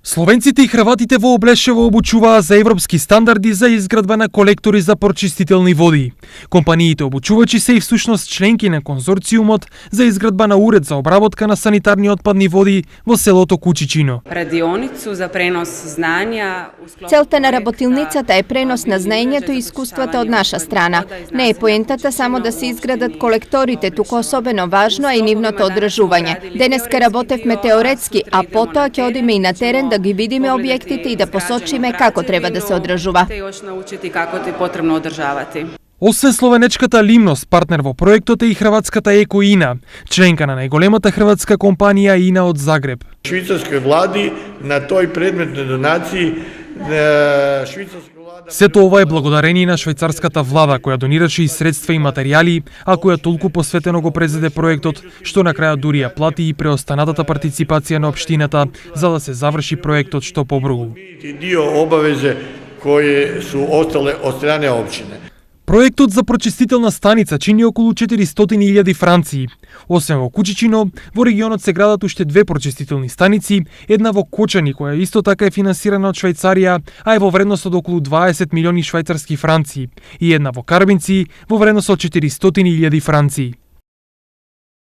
Словенците и хрватите во Облешево обучуваа за европски стандарди за изградба на колектори за прочистителни води. Компаниите обучувачи се и всушност членки на конзорциумот за изградба на уред за обработка на санитарни отпадни води во селото Кучичино. Радионицу за пренос знања. Целта на работилницата е пренос на знаењето и искуствата од наша страна. Не е поентата само да се изградат колекторите, туку особено важно е и нивното одржување. Денеска работевме теоретски, а потоа ќе одиме и на терен да ги видиме објектите и да посочиме како треба да се одржува. Те још научити како е потребно одржавати. Освен словенечката Лимнос, партнер во проектот е и хрватската Еко-Ина, членка на најголемата хрватска компанија Ина од Загреб. Швицарској влади на тој предмет на донации Сето ова е благодарение на швајцарската влада, која донираше и средства и материјали, а која толку посветено го презеде проектот, што на крајот дури ја плати и преостанатата партиципација на општината за да се заврши проектот што побрзо. Дио обавезе кои су остале од стране општине. Проектот за прочистителна станица чини околу 400.000 франци. Освен во Кучичино, во регионот се градат уште две прочистителни станици, една во Кочани, која исто така е финансирана од Швајцарија, а е во вредност од околу 20 милиони швајцарски франци, и една во Карбинци во вредност од 400.000 франци.